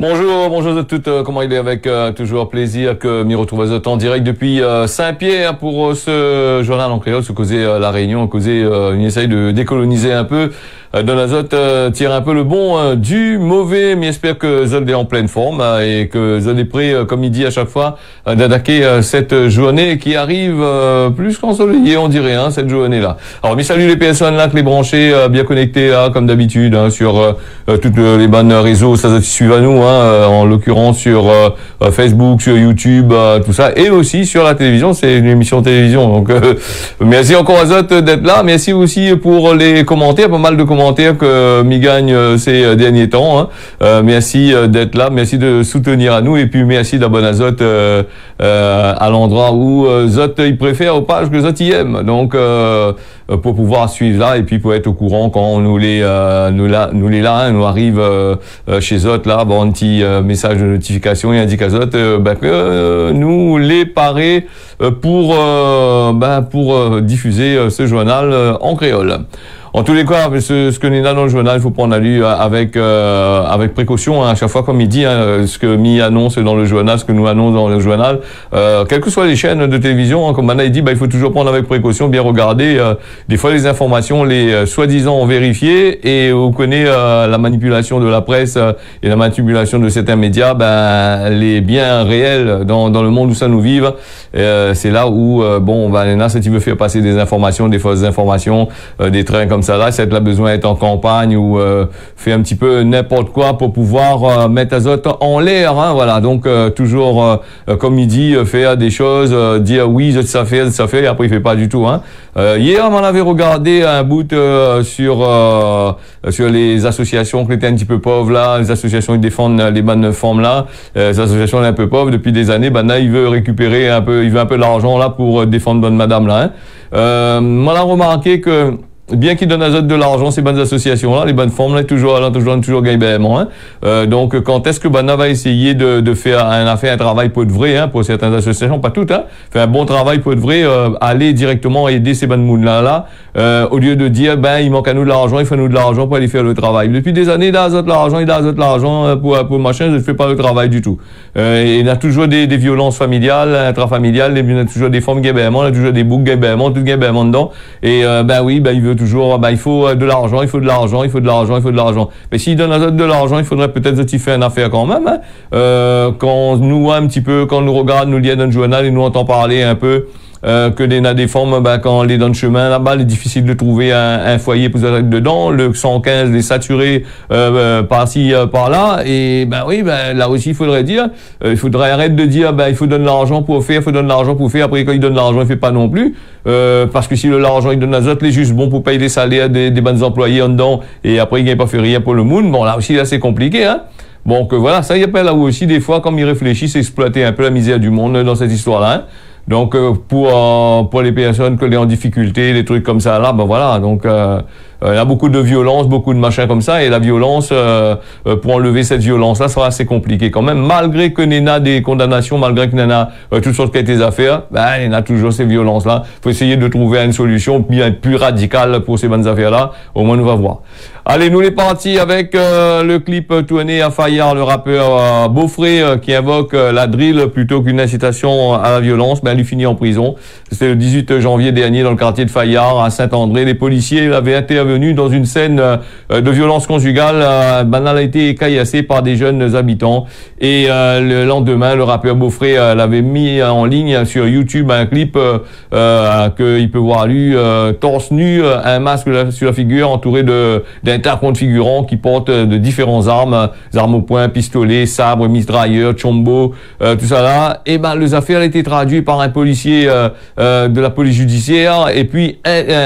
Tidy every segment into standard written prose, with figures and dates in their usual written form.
Bonjour, bonjour à toutes, comment il est avec toujours plaisir que m'y retrouve en direct depuis Saint-Pierre pour ce journal en créole, se causer la Réunion, causer une essaye de décoloniser un peu Don Azote, tire un peu le bon du mauvais, mais j'espère que Zod est en pleine forme et que Zod est prêt, comme il dit à chaque fois, d'attaquer cette journée qui arrive plus qu'ensoleillée, on dirait, hein, cette journée-là. Alors, mais salut les personnes là, que les branchés, bien connectés là, comme d'habitude, hein, sur toutes les bonnes réseaux, ça suivent à nous, hein, en l'occurrence sur Facebook, sur YouTube, tout ça, et aussi sur la télévision, c'est une émission de télévision. Donc, merci encore à Zod d'être là, merci aussi pour les commentaires, pas mal de commentaires que m'y gagne ces derniers temps. Hein. Merci d'être là, merci de soutenir à nous et puis merci d'abonner à Zot à l'endroit où Zot il préfère aux pages que Zot y aime. Donc pour pouvoir suivre là et puis pour être au courant quand nous les hein, nous arrive chez Zot là, bon un petit message de notification et indique à Zot que nous les parer pour diffuser ce journal en créole. En tous les cas, ce que nous a dans le journal, il faut prendre à lui avec précaution, hein, à chaque fois, comme il dit, hein, ce que mi annonce dans le journal, ce que nous annonce dans le journal, quelles que soient les chaînes de télévision, hein, comme Mana il dit, il faut toujours prendre avec précaution, bien regarder. Des fois, les informations, les soi-disant vérifiées, et on connaît la manipulation de la presse et la manipulation de certains médias, les biens réels dans le monde où ça nous vive. C'est là où, si tu veux faire passer des informations, des fausses informations, des trains comme ça là, c'est là besoin d'être en campagne ou faire un petit peu n'importe quoi pour pouvoir mettre Azote en l'air, hein, voilà. Donc toujours comme il dit, faire des choses, dire oui ça fait et après il fait pas du tout, hein. Hier on avait regardé un bout sur les associations qui étaient un petit peu pauvres là, les associations qui défendent les bonnes formes là, les associations un peu pauvres depuis des années, là il veut récupérer un peu, il veut un peu d'argent là pour défendre bonne madame là, hein. On a remarqué que bien qu'ils donnent à Zot de l'argent, ces bonnes associations-là, les bonnes formes, là, toujours gagner bément, hein. Donc, quand est-ce que Bana va essayer de faire un travail pour de vrai, hein, pour certaines associations, pas toutes, hein, faire un bon travail pour de vrai, aller directement aider ces bonnes mounes-là, au lieu de dire, il manque à nous de l'argent, il faut nous de l'argent pour aller faire le travail. Depuis des années, il a Zot l'argent, pour machin, je ne fais pas le travail du tout. Il y a toujours des violences familiales, intrafamiliales, il y a toujours des formes guébément, il y a toujours des boucs guébément, tout guébément dedans, et, il veut toujours, il faut de l'argent, il faut de l'argent, il faut de l'argent, il faut de l'argent. Mais s'il donne à Zot de l'argent, il faudrait peut-être que tu fais une affaire quand même, hein. Quand nous, un petit peu, quand nous regarde, nous lit dans le journal et nous entend parler un peu, que des formes, quand on est dans le chemin là-bas, il est difficile de trouver un foyer pour être dedans, le 115 est saturé par-ci, par-là, et là aussi il faudrait dire, il faudrait arrêter de dire il faut donner l'argent pour faire, il faut donner l'argent pour faire, après quand il donne l'argent il fait pas non plus, parce que si l'argent il donne à Zot, il est juste bon pour payer les salaires des bonnes employés en dedans, et après il n'a pas fait rien pour le monde, bon là aussi là c'est compliqué, hein. Bon que voilà, ça y appelle là où aussi des fois, comme il réfléchit, c'est exploiter un peu la misère du monde dans cette histoire-là, hein. Donc pour les personnes que les en difficulté, des trucs comme ça là, voilà, donc il y a beaucoup de violence, beaucoup de machins comme ça, et la violence, pour enlever cette violence-là, ça sera assez compliqué quand même, malgré que Nena des condamnations, malgré que Nena toutes sortes de affaires, il y a toujours ces violences-là. Faut essayer de trouver une solution plus radicale pour ces bonnes affaires-là, au moins nous va voir. Allez, nous les partis avec le clip tourné à Fayard, le rappeur Beaufré, qui invoque la drill plutôt qu'une incitation à la violence, lui finit en prison. C'était le 18 janvier dernier dans le quartier de Fayard, à Saint-André. Les policiers avaient intervenu dans une scène de violence conjugale. A été caillassé par des jeunes habitants. Et le lendemain, le rappeur Beaufré l'avait mis en ligne sur YouTube un clip qu'il peut voir lui torse nu, un masque sur la figure, entouré d'un tas de figurants qui portent de différentes armes au poing, pistolets, sabres, mitrailleurs, chombo, tout ça là. Et les affaires ont été traduites par un policier de la police judiciaire et puis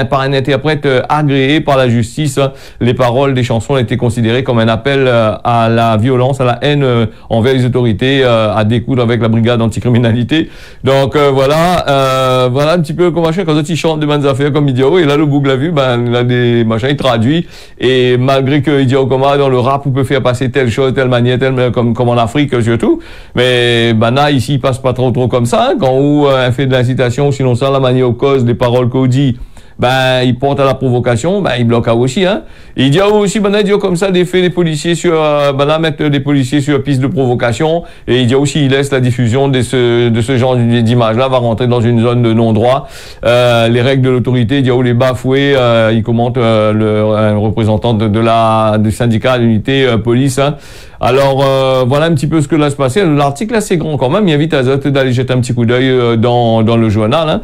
par un interprète agréé par la justice. Les paroles des chansons ont été considérées comme un appel à la violence, à la haine envers les autorités, à découdre avec la brigade anticriminalité. Donc voilà un petit peu comme machin quand ils chantent de bonnes affaires comme Idiot, et là le bouc l'a vu, il a des machins, il traduit, et malgré que Idiot comme dans le rap on peut faire passer telle chose, telle manière, comme en Afrique surtout, mais là ici il passe pas trop comme ça, hein, quand on fait de l'incitation, sinon ça la manière aux causes, les paroles qu'on dit, ben, il porte à la provocation, ben, il bloque aussi, hein. Et il dit aussi, ben, il dit comme ça, des faits des policiers sur, ben, là, mettre des policiers sur piste de provocation. Et il dit aussi, il laisse la diffusion de ce genre d'image-là, va rentrer dans une zone de non-droit. Les règles de l'autorité, il dit, les bafoués, il commente, un représentant du syndicat d'unité police, hein. Alors, voilà un petit peu ce que là se passait. L'article est assez grand quand même. Il invite Azote d'aller jeter un petit coup d'œil dans le journal, hein.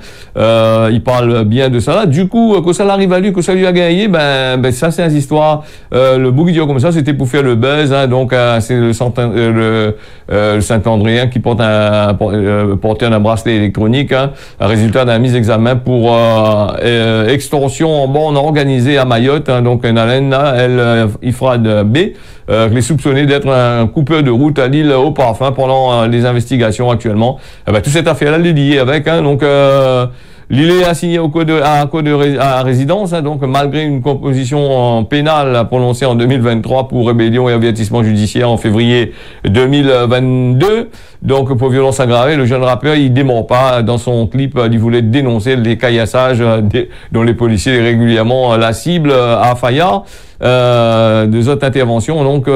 Il parle bien de ça là. Du coup, que ça l'arrive à lui, que ça lui a gagné, ben ça c'est une histoire. Le bouc comme ça, c'était pour faire le buzz, hein. Donc, c'est le Saint-Andréen qui portait un bracelet électronique, hein. Résultat d'un mise examen pour extorsion en borne organisée à Mayotte, hein. Donc, une haleine là, Ifrad B. Les soupçonnés d'être un coupeur de route à l'île au parfum pendant les investigations actuellement. Toute cette affaire-là, elle est liée avec, hein. Donc, l'île est assigné à résidence, hein, donc malgré une composition pénale prononcée en 2023 pour rébellion et avertissement judiciaire en février 2022. Donc pour violence aggravée, le jeune rappeur, il dément pas dans son clip, il voulait dénoncer les caillassages dont les policiers régulièrement la cible à Fayard. Des autres interventions, donc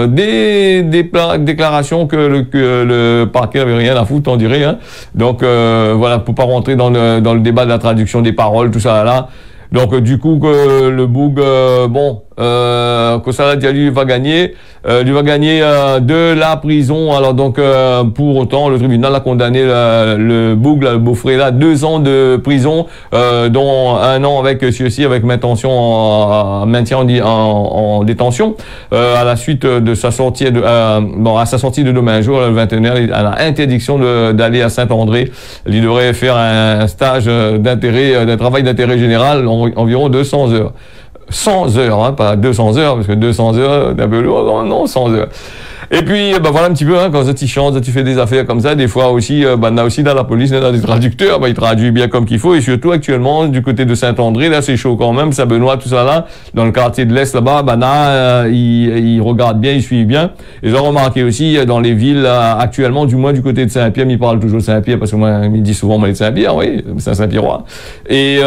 des déclarations que le parquet avait rien à foutre, on dirait, hein. Donc voilà, pour pas rentrer dans le débat de la traduction des paroles, tout ça là. Donc du coup que le Boug, que Salah Diallo va gagner, de la prison. Alors donc pour autant le tribunal a condamné le Boug, le beau-frère là, 2 ans de prison, dont 1 an avec ceci avec maintien en détention, à la suite de sa sortie à sa sortie de demain jour, le 21h, à l'interdiction d'aller à Saint-André. Il devrait faire un stage d'un travail d'intérêt général, environ 200 heures. 100 heures, hein, pas 200 heures, parce que 200 heures, c'est un peu lourd, non, 100 heures. Et puis, voilà un petit peu, hein, quand tu chantes, tu fais des affaires comme ça, des fois aussi, on a aussi dans la police, on a des traducteurs, il traduit bien comme qu'il faut, et surtout actuellement, du côté de Saint-André, là, c'est chaud quand même, Saint-Benoît, tout ça là, dans le quartier de l'Est, là-bas, il regarde bien, il suit bien. Et j'ai remarqué aussi, dans les villes, actuellement, du moins du côté de Saint-Pierre, il parle toujours de Saint-Pierre, parce que moi, il dit souvent, de Saint-Pierre, oui, c'est Saint-Pierrois. Et,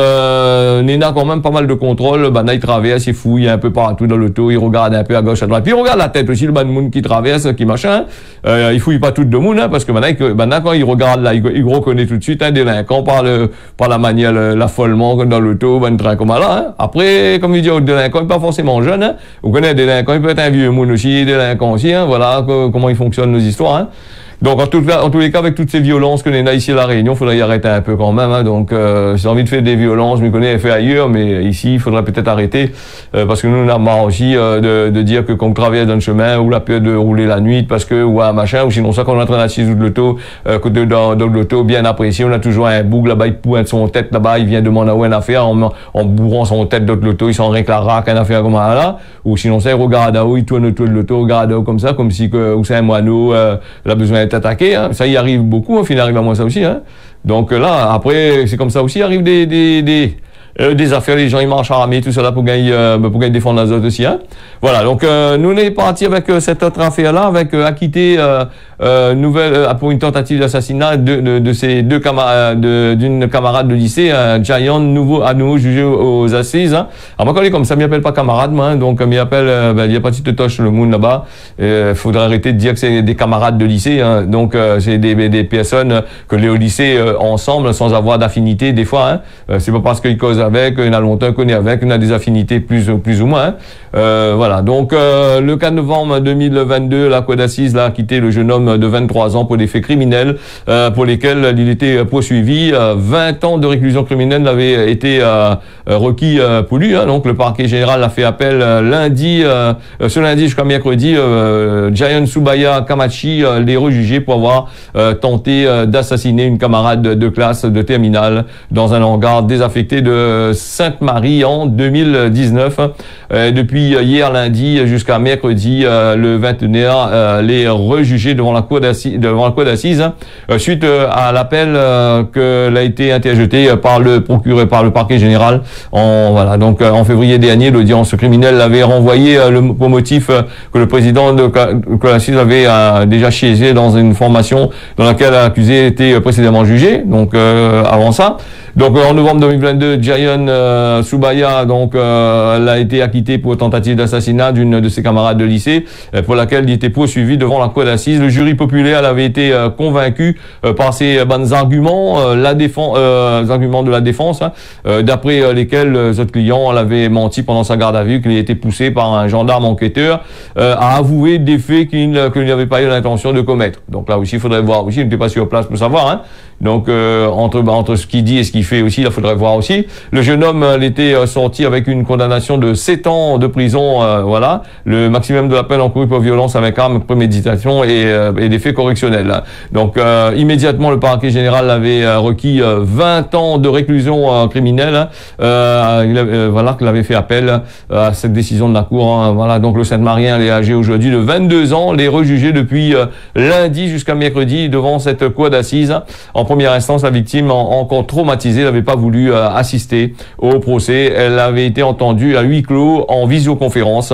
Néna, quand même, pas mal de contrôles, il traverse, il fouille un peu partout dans l'auto, il regarde un peu à gauche, à droite, puis il regarde la tête aussi, le monde qui traverse, qui machin, il fouille pas tout de monde, hein, parce que maintenant quand il regarde là, il reconnaît tout de suite un délinquant par la manière, l'affolement dans l'auto, un train comme là, hein. Après, comme il dit, un délinquant, il n'est pas forcément jeune, hein. Vous connaissez un délinquant, il peut être un vieux monde aussi, délinquant aussi, hein. Voilà comment ils fonctionnent nos histoires, hein. Donc en tous les cas, avec toutes ces violences que l'on a ici à La Réunion, il faudrait y arrêter un peu quand même, hein. Donc j'ai envie de faire des violences, je me connais, fait ailleurs, mais ici il faudrait peut-être arrêter, parce que nous on a marre aussi de dire que quand on travaille dans le chemin, ou la peur de rouler la nuit, parce que, ou un machin, ou sinon ça quand on est en train d'assiser de l'auto, dans l'auto, bien apprécié, on a toujours un boug là-bas, il pointe son tête là-bas, il vient demander où une affaire, en bourrant son tête d'autre l'auto, il s'en rien que la raque, une affaire comme ça là, ou sinon ça il regarde où, il tourne autour de l'auto, regarde comme ça, comme si que, ou c'est un moineau, il a besoin d'être attaqué, hein. Ça y arrive beaucoup, il arrive à moi ça aussi, hein. Donc là, après, c'est comme ça aussi, arrive des affaires, les gens ils marchent à ramer, tout ça là pour gagner défendre la zone aussi, hein. Voilà, donc nous on est parti avec cette autre affaire là, avec acquitté pour une tentative d'assassinat de ces deux camarades, d'une camarade de lycée, Giant, à nouveau jugé aux assises, hein. Alors moi quand il est comme ça, il m'appelle pas camarade, moi, hein, donc il m'appelle, il y a pas de petite toche le monde là-bas. Faudrait arrêter de dire que c'est des camarades de lycée, hein. Donc c'est des personnes que les au lycée ensemble, sans avoir d'affinité des fois, hein. C'est pas parce qu'ils causent avec, il y en a longtemps qu'on est avec, on a des affinités plus ou moins, hein. Voilà, donc le 4 novembre 2022, la cour d'assises a acquitté le jeune homme de 23 ans pour des faits criminels pour lesquels il était poursuivi. 20 ans de réclusion criminelle avaient été requis pour lui, hein. Donc le parquet général a fait appel ce lundi jusqu'à mercredi. Giant Subaya Kamachi les rejugés pour avoir tenté d'assassiner une camarade de classe de terminale dans un hangar désaffecté de Sainte-Marie en 2019. Depuis hier lundi jusqu'à mercredi le 21, les rejugés devant la cour d'assises, hein, suite à l'appel qu'elle a été interjeté par le procureur, par le parquet général. Voilà, donc en février dernier, l'audience criminelle avait renvoyé pour motif que le président de cour d'assises avait déjà siégé dans une formation dans laquelle l'accusé était précédemment jugé. Donc avant ça, donc en novembre 2022, Giant Marion Soubaya, donc, elle a été acquittée pour tentative d'assassinat d'une de ses camarades de lycée, pour laquelle il était poursuivi devant la cour d'assises. Le jury populaire avait été convaincu par ces bonnes arguments, arguments de la défense, hein, d'après lesquels notre client l'avait menti pendant sa garde à vue, qu'il a été poussé par un gendarme enquêteur à avouer des faits qu'il n'avait pas eu l'intention de commettre. Donc là aussi, il faudrait voir aussi, il n'était pas sur place pour savoir, hein. Donc entre ce qu'il dit et ce qu'il fait aussi, il faudrait voir aussi. Le jeune homme était sorti avec une condamnation de 7 ans de prison, voilà, le maximum de la peine encourue pour violence avec arme, préméditation et des faits correctionnels. Donc immédiatement, le parquet général avait requis 20 ans de réclusion criminelle. Voilà, qu'il avait fait appel à cette décision de la cour. Hein. Voilà, donc le Saint-Marien est âgé aujourd'hui de 22 ans, les rejugé depuis lundi jusqu'à mercredi devant cette cour d'assises. En première instance, la victime, encore traumatisée, n'avait pas voulu assister au procès. Elle avait été entendue à huis clos en visioconférence,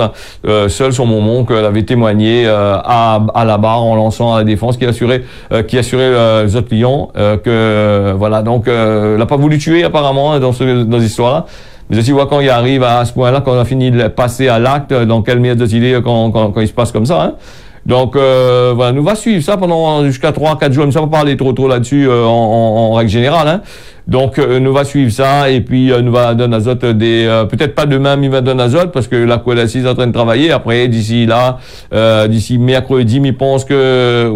seule sur mon oncle. Elle avait témoigné à la barre en lançant à la défense qui assurait les autres clients que voilà, donc elle n'a pas voulu tuer apparemment, hein, dans cette histoire-là. Mais aussi voir quand il arrive à ce point-là, quand on a fini de passer à l'acte, dans quelle merde il est quand il se passe comme ça, hein. Donc voilà, nous va suivre ça pendant jusqu'à 3-4 jours, mais ça va pas parler trop là-dessus en règle générale, hein. Donc nous va suivre ça et puis nous va donner azote peut-être pas demain, mais il va donner azote parce que la cour d'assises est en train de travailler. Après d'ici mercredi, il pense que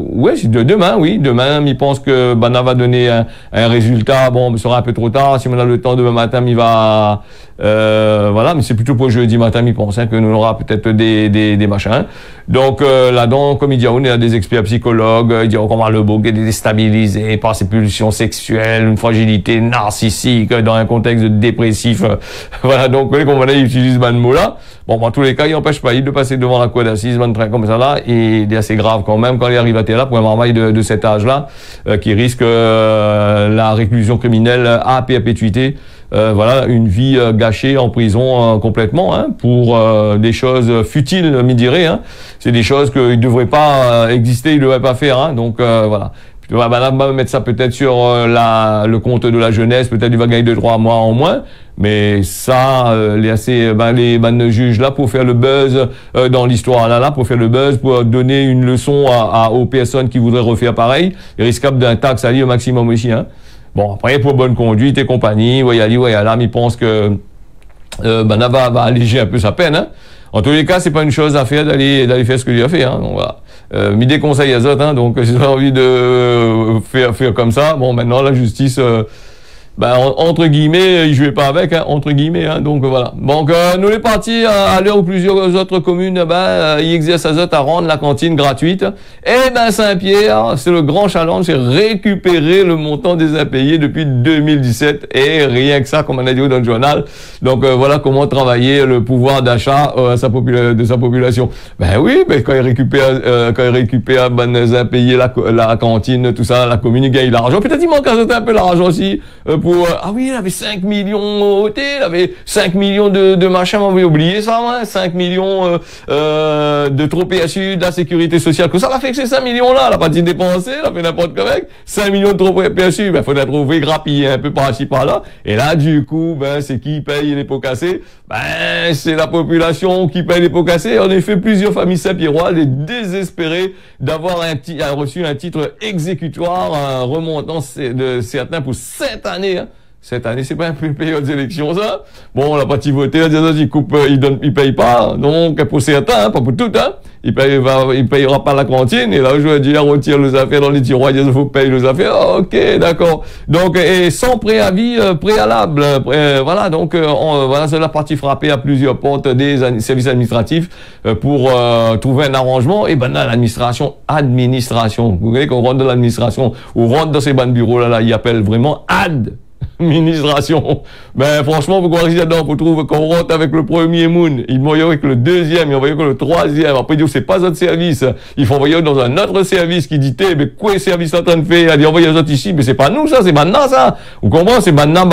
demain, il pense que Bana va donner un résultat. Bon, ce sera un peu trop tard. Si on a le temps demain matin, il va voilà, mais c'est plutôt pour jeudi matin, il pense, hein, que nous aura peut-être des machins. Donc là-dedans, comme il dit, on est des experts psychologues, il dit comment le beau est déstabilisé par ses pulsions sexuelles, une fragilité narcissique dans un contexte dépressif. Voilà, donc vous voyez qu'on utilise ce mot-là. Bon, dans tous les cas, il n'empêche pas de passer devant la cour d'assises, train comme ça là, et il est assez grave quand même quand il arrive à terre là pour un marmaille de cet âge-là, qui risque la réclusion criminelle à perpétuité. Voilà, une vie gâchée en prison complètement, hein, pour des choses futiles, me dirait, hein. C'est des choses qui ne devraient pas exister, ils ne devraient pas faire, hein. Donc voilà. On va mettre ça peut-être sur le compte de la jeunesse, peut-être il va gagner 2-3 mois en moins, mais ça, les bonnes juges là pour faire le buzz dans l'histoire là, pour faire le buzz, pour donner une leçon aux personnes qui voudraient refaire pareil, ils risquent d'un taxe à au maximum aussi, hein. Bon, après, pour bonne conduite et compagnie, il pense que Bana va alléger un peu sa peine, hein. En tous les cas, c'est pas une chose à faire d'aller faire ce qu'il a fait, hein. Donc voilà. Mis des conseils à Zot, hein. Donc si vous avez envie de faire comme ça, bon, maintenant la justice, entre guillemets, il jouait pas avec, hein, entre guillemets, hein, donc voilà. Donc nous les partis à l'heure où plusieurs autres communes, ils exercent à Zot à rendre la cantine gratuite. Et Saint-Pierre, c'est le grand challenge, c'est récupérer le montant des impayés depuis 2017 et rien que ça, comme on a dit dans le journal. Donc voilà comment travailler le pouvoir d'achat de sa population. Ben oui, quand il récupère les impayés, la cantine, tout ça, la commune gagne l'argent. Peut-être il manque un peu l'argent aussi. Ah oui, il avait 5 millions au il avait 5 millions de machins, on avait oublié ça, hein, 5 millions de trop PSU, de la sécurité sociale, que ça l'a fait que ces 5 millions-là, elle a pas dit dépenser, elle a fait n'importe quoi avec, 5 millions de trop PSU, faudrait trouver grappiller un peu par-ci par-là, et là, du coup, c'est qui paye les pots cassés? C'est la population qui paye les pots cassés. En effet, plusieurs familles Saint-Pierrois, les désespérées d'avoir reçu un titre exécutoire, remontant de certains pour 7 années, hein. Cette année, c'est pas un peu une période d'élection, ça. Bon, on n'a pas voté, il paye pas. Donc, pour certains, hein, pas pour tout, hein. Il payera pas la cantine. Et là, je veux dire, on retire les affaires dans les tiroirs, il faut payer les affaires. Ok, d'accord. Donc, et sans préavis préalable. Voilà, donc, voilà, c'est la partie frappée à plusieurs portes des services administratifs pour trouver un arrangement. Et là, l'administration, vous voyez qu'on rentre dans l'administration, ou rentre dans ces bancs de bureaux, là, ils appellent vraiment administration. Franchement, vous croyez là-dedans, vous trouvez qu'on rentre avec le premier moon, il m'envoie avec le deuxième, il m'envoie avec le troisième, après il dit c'est pas notre service, il faut envoyer dans un autre service qui dit, mais quoi est service en train de faire, il dit envoyez les autres ici, mais c'est pas nous ça, c'est maintenant ça. Vous comprenez, c'est maintenant,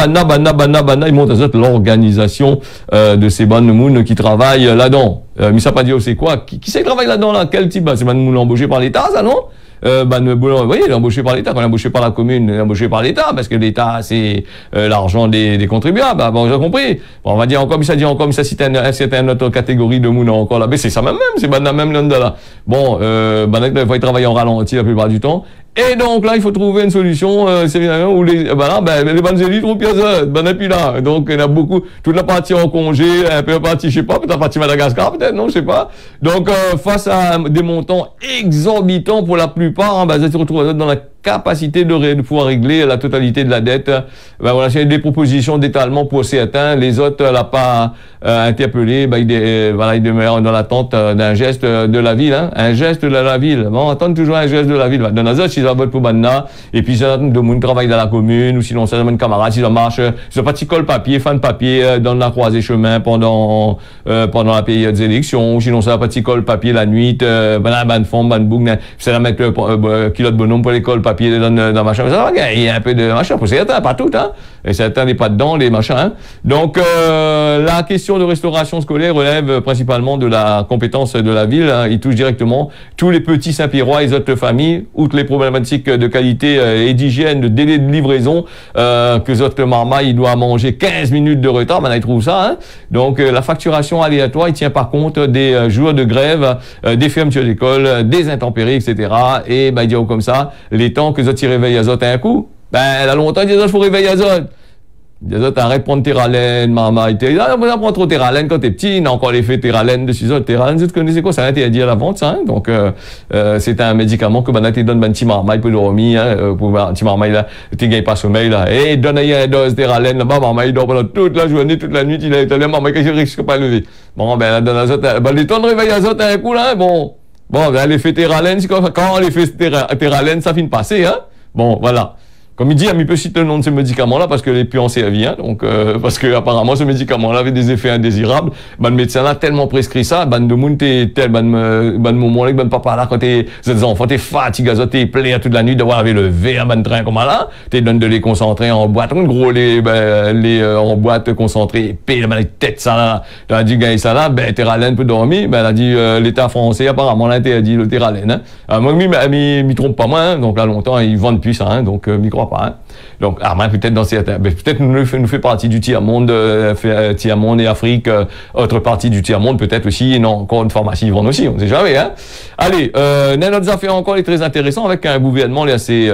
ils montent à l'organisation de ces bandes moon qui travaillent là-dedans. Mais ça pas dire c'est quoi, qui c'est qui travaille là-dedans là, quel type, c'est bandes moon embauché par l'État, ça non? vous voyez, il est embauché par l'État. Quand il est embauché par la commune, il est embauché par l'État, parce que l'État, c'est l'argent des contribuables. Bon, j'ai compris. Bon, on va dire encore, mais ça dit encore, mais ça c'est une autre catégorie de monde encore là. Mais c'est ça même, c'est pas la même là. Bon, il faut travailler en ralenti la plupart du temps. Et donc là, il faut trouver une solution, où les bonnes élites trouvent pièces, et puis là. Donc, il y en a beaucoup, toute la partie en congé, un peu la partie, je sais pas, peut-être la partie Madagascar, peut-être, non, je sais pas. Donc, face à des montants exorbitants pour la plupart, ça se retrouve dans la capacité de pouvoir régler la totalité de la dette. Voilà, c'est des propositions d'étalement pour certains. Les autres, l'a pas interpellé. Ils demeurent dans l'attente d'un geste de la ville, hein. Un geste de la ville. Bon, attendre toujours un geste de la ville. Dans la zone, s'ils votent pour Banna, et puis ça, de monde travaille dans la commune, ou sinon, ça, un camarade, s'ils marche, ils ont pas de colle papier, fan papier, dans la croisée chemin pendant la période des élections, ou sinon, ça, pas de colle papier la nuit, ban fond, ban boug, ça, mettre kilo de bonhomme pour les colle papier dans machin, ça va, il y a un peu de machin, pour certains, pas tout, hein. Et certains n'est pas dedans, les machins, hein. Donc, la question de restauration scolaire relève principalement de la compétence de la ville, hein. Il touche directement tous les petits Saint-Pierrois et les autres familles, outre les problématiques de qualité et d'hygiène, de délai de livraison, que les autres marmailles, il doit manger 15 minutes de retard, maintenant, ils trouvent ça, hein. Donc, la facturation aléatoire, il tient par compte des jours de grève, des fermetures d'école, des intempéries, etc. Et, il dit comme ça, les temps que les autres s'y réveillent à un coup, là, longtemps, ils disent, il faut réveiller à Zot. Les autres, arrête de prendre Terralène, marmaille, on prend trop Terralène quand t'es petit, il a encore l'effet Terralène dessus, Terralène, vous connaissez quoi, ça a été dit à la vente, ça, hein? Donc, c'est un médicament que Banat donne un petit marmaille pour dormir, hein, pour un petit marmaille, là, tu gagnes pas sommeil, là, et donne une dose Terralène, là-bas, marmaille, il dort pendant toute la journée, toute la nuit, il est allé, marmaille, qu'il risque pas lever. Bon, là, dans la zone, les temps de réveil à zone, un coup, là, bon, l'effet Terralène, quand l'effet Terralène, ça finit de passer, hein? Bon, voilà. Comme il dit, il peut citer le nom de ce médicament-là parce que les plus en servi, hein, donc parce que apparemment ce médicament-là avait des effets indésirables. Le médecin a tellement prescrit ça, de monde t'es tel, moment là, papa là quand t'es enfants, t'es fatigué, t'es plein toute la nuit d'avoir avec le verre, train comme là, t'es donne de les concentrer en boîte, en gros les en boîte concentrés, puis les têtes ça là, t'as dit gagner ça là, Terralène peut dormir, elle a dit l'État français apparemment là a dit le Terralène, hein. Moi m'y trompe pas moi, hein, donc là longtemps ils vendent plus ça, hein, donc m'y crois pas, hein. Donc, peut-être dans certains, peut-être nous fait partie du tiers-monde, tiers-monde et Afrique, autre partie du tiers-monde, peut-être aussi, non, encore une pharmacie, ils vendent aussi, on ne sait jamais, hein. Allez, notre affaire encore est très intéressant avec un gouvernement, assez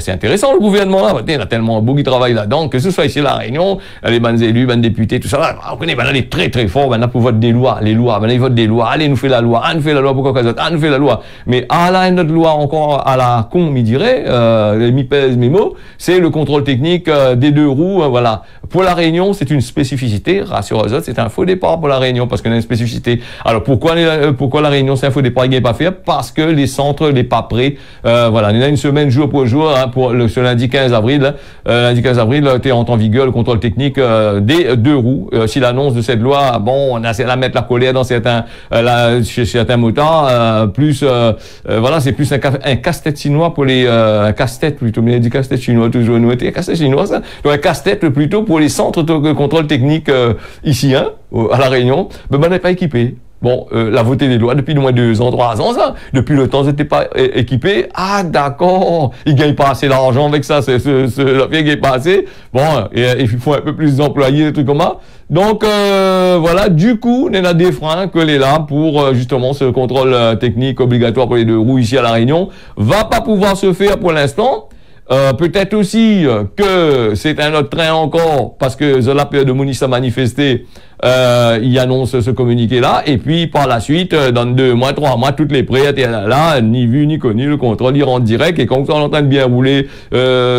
intéressant, le gouvernement, là, il y a tellement beaucoup qui travaillent là-dedans, que ce soit ici à La Réunion, les bonnes élus, bonnes députés, tout ça, là, on connaît, il est très, très fort, pour voter des lois, ils votent des lois, allez, nous fait la loi, nous fait la loi, pourquoi nous fait la loi. Mais, notre loi encore à la con, m'y dirait, mi pèse mes mots, c'est le contrôle technique des deux roues, voilà. Pour la Réunion, c'est une spécificité, rassure les autres, c'est un faux départ pour la Réunion, parce qu'on a une spécificité. Alors, pourquoi la Réunion, c'est un faux départ, il n'est pas fait? Parce que les centres, n'est pas prêts, voilà. On a une semaine jour pour jour, hein, pour ce lundi 15 avril, lundi 15 avril, entre en vigueur le contrôle technique, des deux roues. Si l'annonce de cette loi, bon, on a essayé de mettre la colère dans chez certains motards, voilà, c'est plus un casse-tête chinois pour les, un casse-tête plutôt, mais il dit casse-tête chinois toujours, nous, un casse-tête chinois, ça. Donc, un casse-tête plutôt pour les centres de contrôle technique, ici, hein, à La Réunion, on n'est pas équipé. Bon, la voté des lois depuis au moins 2 ans, 3 ans, ça. Depuis le temps, c'était pas équipé. Ah, d'accord. Ils gagnent pas assez d'argent avec ça. La fille gagne pas assez. Bon, et il faut un peu plus d'employés, des trucs comme ça. Donc, voilà. Du coup, on a des freins que les là pour, justement, ce contrôle technique obligatoire pour les deux roues ici à La Réunion va pas pouvoir se faire pour l'instant. Peut-être aussi que c'est un autre train encore, parce que Zola Pierre de Mounis a manifesté, il annonce ce communiqué-là, et puis par la suite, dans 2 mois, 3 mois, toutes les prêts étaient là, ni vu, ni connu, le contrôle, il rentre direct, et quand on est en train de bien rouler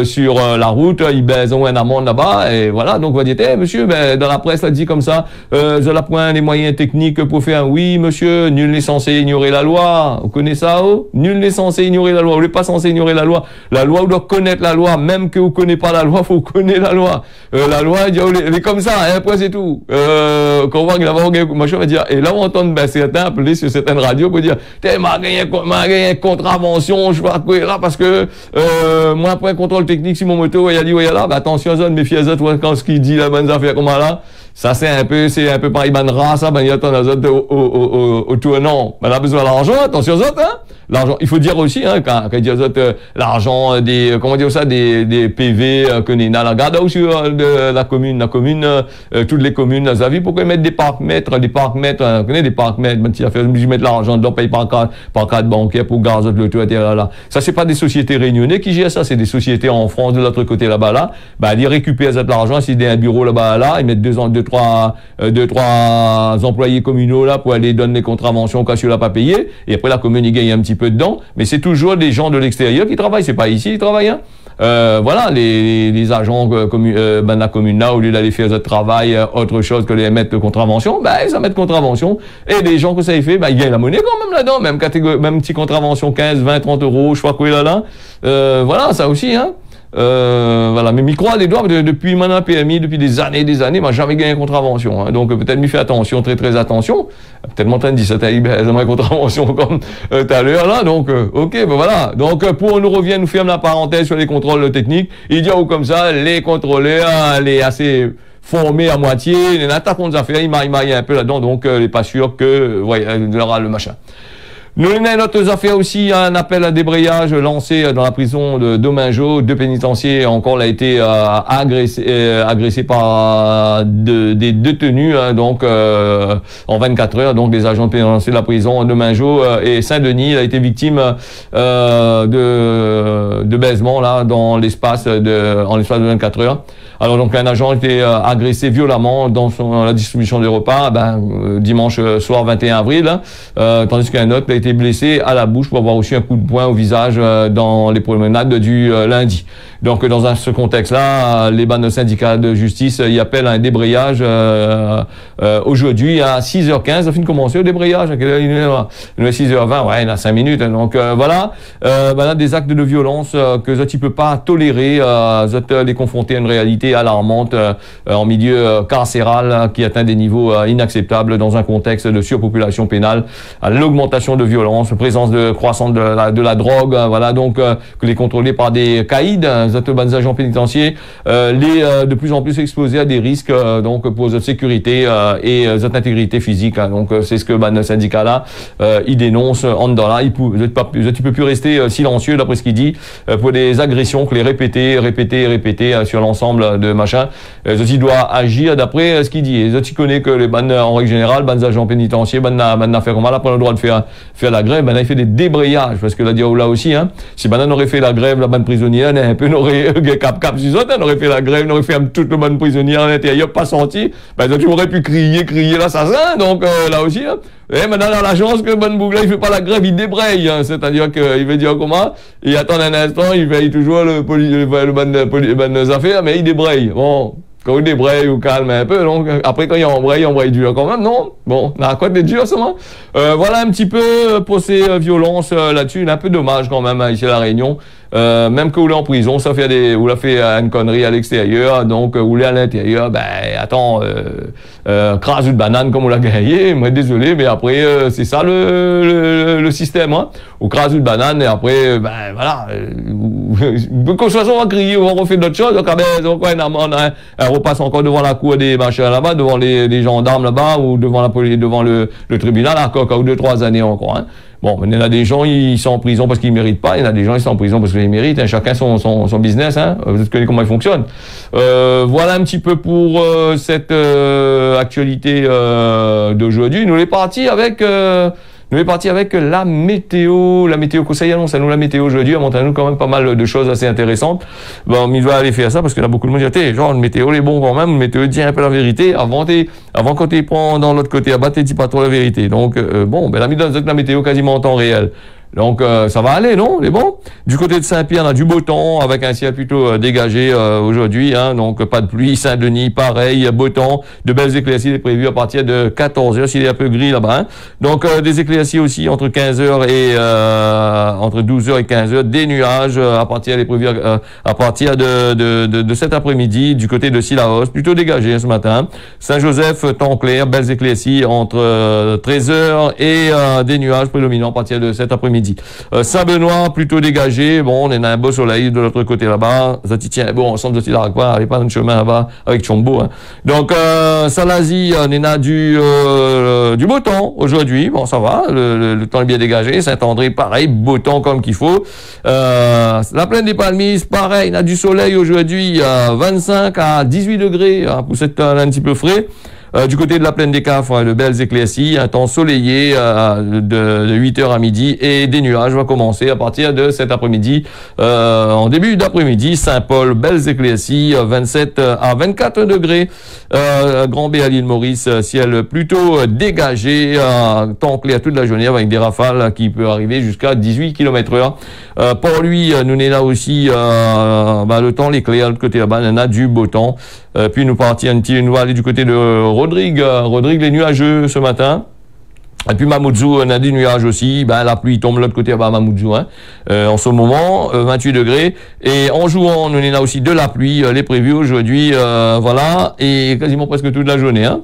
sur la route, ils baisent un amende là-bas, et voilà, donc on va dire, monsieur, dans la presse, ça dit comme ça, Zola point les moyens techniques pour faire un oui, monsieur, nul n'est censé ignorer la loi, vous connaissez ça, oh? Nul n'est censé ignorer la loi, vous n'êtes pas censé ignorer la loi, vous doit connaître la loi, même que vous connaissez pas la loi, faut connaître la loi. La loi, elle est comme ça, hein, après c'est tout. Quand on voit que là-bas, machin va dire, et là on entend certains appeler sur certaines radios pour dire, m'a gagné une contravention, je sais pas quoi là, parce que moi après un contrôle technique sur mon moto, il a dit, ouais là, attention, zone, méfiez-vous, quand ce qu'il dit la bonne affaire comme là. Ça, c'est un peu par Ibanra, ça, ben, il y a ton autres au tournant. Ben, on a besoin d'argent, attention aux autres, hein. L'argent, il faut dire aussi, hein, quand il dit aux autres, l'argent, comment dire ça, des PV, que Nina, regarde aussi, de la commune, toutes les communes, vous avez vu pourquoi ils mettent des parcs-mètres, vous connaissez des parcs-mètres, ben, tu as fait, ils mettent l'argent dedans, paye par carte bancaire pour gaz, le tout, etc., là. Ça, c'est pas des sociétés réunionnaises qui gèrent ça, c'est des sociétés en France, de l'autre côté, là-bas, là. Ben, ils récupèrent cet argent, s'il y a un bureau là-bas, là, ils mettent deux, trois employés communaux, là, pour aller donner les contraventions quand tu l'as pas payé, et après, la commune, ils gagnent un petit peu dedans, mais c'est toujours des gens de l'extérieur qui travaillent, c'est pas ici, ils travaillent, hein. Voilà, les agents ben, la commune là, au lieu d'aller faire ce travail, autre chose que les mettre de contravention, ben, ils mettent contravention. Et les gens que ça y fait, ben, ils gagnent la monnaie quand même là-dedans, même petite contravention 15, 20, 30 euros, je sais pas quoi là. Voilà, ça aussi, hein. Voilà, mais m'y croit des doigts, depuis maintenant PMI, depuis des années, m'a jamais gagné contravention, hein. Donc, peut-être m'y fait attention, très, très attention. Peut-être mon train de dire ça, j'aimerais contravention comme, tout à l'heure, là. Donc, ok, ben voilà. Donc, pour nous revient, nous ferme la parenthèse sur les contrôles techniques. Il dit, oh, comme ça, les contrôleurs, les assez formés à moitié, les attaquants des affaires, ils maillent un peu là-dedans, donc, il n'est pas sûr que, ouais, il aura le machin. Nous avons notre affaire aussi, un appel à débrayage lancé dans la prison de Domingo. Deux pénitenciers encore l'a été agressé par des détenus, hein, donc en 24 heures, donc des agents de pénitencier de la prison de Domingo et Saint-Denis. Il a été victime de baisement là dans l'espace de 24 heures. Alors donc un agent a été agressé violemment dans la distribution des repas, dimanche soir 21 avril, tandis qu'un autre a été blessé à la bouche pour avoir reçu un coup de poing au visage dans les promenades du lundi. Donc dans ce contexte-là, les bandes syndicats de justice y appellent à un débrayage aujourd'hui à 6h15. Ça finit de commencer le débrayage. À quelle heure il est 6h20, ouais, il y a 5 minutes. Donc voilà, des actes de violence que tu peux pas tolérer, les confronter à une réalité alarmante en milieu carcéral qui atteint des niveaux inacceptables dans un contexte de surpopulation pénale, à l'augmentation de violence, présence croissante de la drogue, voilà, donc que les contrôlés par des caïds, des agents pénitentiaires, de plus en plus exposés à des risques donc pour notre sécurité et notre intégrité physique, hein. Donc c'est ce que le syndicat là il dénonce en dedans là. Tu peux plus rester silencieux d'après ce qu'il dit pour des agressions que les répéter sur l'ensemble de machin. Il doit agir d'après ce qu'il dit. Tu connais que les bandes en règle générale, bandes agents pénitentiaires, bandes affaires comme là, pas le droit de faire la grève. Il fait des débrayages parce que là aussi, hein, si banane aurait fait la grève, la bande prisonnière, un peu n'aurait cap sur autres, on aurait fait la grève, on aurait fait toute la bande prisonnière à l'intérieur, pas senti, tu aurais pu crier l'assassin. Donc là aussi, hein. Et maintenant, dans la chance que le bon Bougla, il fait pas la grève, il débraye, hein. C'est-à-dire qu'il veut dire comment, il attend un instant, il veille toujours le bonnes affaires, mais il débraye. Bon. Quand il débraye ou calme un peu, donc après quand il embraye dur quand même, non? Bon, on a quoi de dur, ça, moi? Voilà un petit peu pour ces violences là-dessus. Il est un peu dommage quand même ici à La Réunion. Même que vous l'êtes en prison, ça fait vous l'a fait une connerie à l'extérieur, donc vous l'êtes à l'intérieur, crase une banane comme on l'a gagné, moi désolé, mais après c'est ça le système, hein. Ou crase une banane et après voilà, qu'on soit on va crier, on va refaire d'autres choses, donc on repasse encore devant la cour des machins là-bas, devant les gendarmes là-bas ou devant la police, devant le tribunal encore 2-3 années encore, hein. Bon, il y en a des gens, ils sont en prison parce qu'ils méritent pas. Il y en a des gens, ils sont en prison parce qu'ils méritent. Hein. Chacun son business, hein. Vous connaissez comment il fonctionne. Voilà un petit peu pour cette actualité d'aujourd'hui. Nous, on est parti avec la météo. La météo conseil annonce à nous la météo aujourd'hui. Elle montre à nous quand même pas mal de choses assez intéressantes. Bon, il va aller faire ça parce qu'il y a beaucoup de monde qui dit, genre, le météo, il est bon quand même. Le météo dit un peu la vérité. Avant quand tu prends dans l'autre côté à battre, tu dis pas trop la vérité. Donc, la météo quasiment en temps réel. Donc ça va aller, non? C'est bon. Du côté de Saint-Pierre, on a du beau temps avec un ciel plutôt dégagé aujourd'hui, hein, donc pas de pluie. Saint-Denis, pareil, beau temps, de belles éclaircies prévues à partir de 14h, s'il est un peu gris là-bas, hein. Donc des éclaircies aussi entre 15h et entre 12h et 15h, des nuages à partir de cet après-midi du côté de Sillaos, plutôt dégagé ce matin. Saint-Joseph, temps clair, belles éclaircies entre 13h et des nuages prédominants à partir de cet après-midi après-midi. Saint-Benoît, plutôt dégagé. Bon, on est dans un beau soleil de l'autre côté là-bas. Ça tient bon, on semble qu'il n'arrive pas dans le chemin là-bas avec Chombo. Hein. Donc, Salazie, on est du beau temps aujourd'hui. Bon, ça va. Le temps est bien dégagé. Saint-André, pareil, beau temps comme qu'il faut. La plaine des Palmises, pareil, on a du soleil aujourd'hui, 25 à 18 degrés, hein, pour cette un petit peu frais. Du côté de la plaine des Cafres, de belles éclaircies, un temps soleillé de 8h à midi et des nuages vont commencer à partir de cet après-midi. En début d'après-midi, Saint-Paul, belles éclaircies, 27 à 24 degrés. Grand B à l'île Maurice, ciel plutôt dégagé, temps clair toute la journée avec des rafales qui peuvent arriver jusqu'à 18 km/h. Pour lui, nous est là aussi le temps l'éclair, de l'autre côté là-bas, on a du beau temps. Puis nous partions, nous aller du côté de Rodrigue. Rodrigue, les nuageux ce matin. Et puis Mamoudzou, on a des nuages aussi. La pluie tombe de l'autre côté à Mamoudzou, hein. En ce moment, 28 degrés. Et en jouant, on est là aussi de la pluie, les prévus aujourd'hui, voilà. Et quasiment presque toute la journée, hein.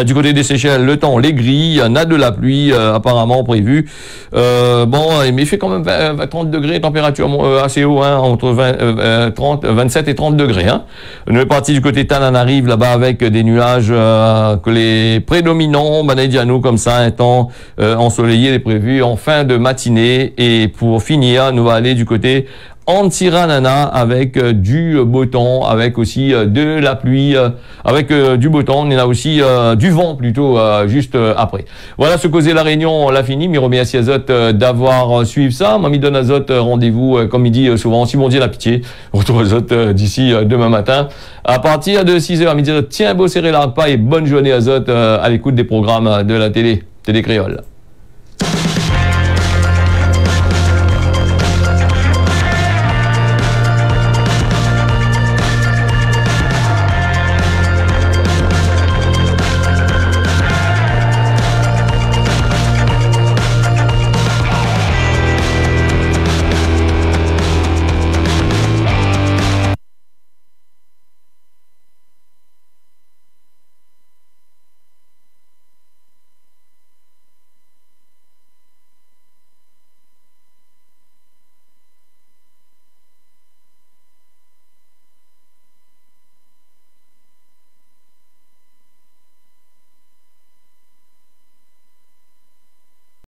Du côté des Seychelles, le temps, les grilles, on a de la pluie apparemment prévue. Mais il fait quand même 30 degrés, température assez haut, hein, entre 27 et 30 degrés. Hein. On est parti du côté Tananarive là-bas avec des nuages que les prédominants, Banediano comme ça, un temps ensoleillé est prévu en fin de matinée. Et pour finir, nous allons aller du côté Antsiranana avec du beau temps, avec aussi de la pluie, avec du beau temps. On a aussi du vent plutôt juste après. Voilà ce causait la Réunion, on l'a fini. Mais remercie Azote d'avoir suivi ça. Mamie donne Azote rendez-vous comme il dit souvent. Si mon Dieu la pitié, on retrouve Azote d'ici demain matin à partir de 6h à midi. Tiens, beau serré la repas et bonne journée Azote à l'écoute des programmes de la télé Créole.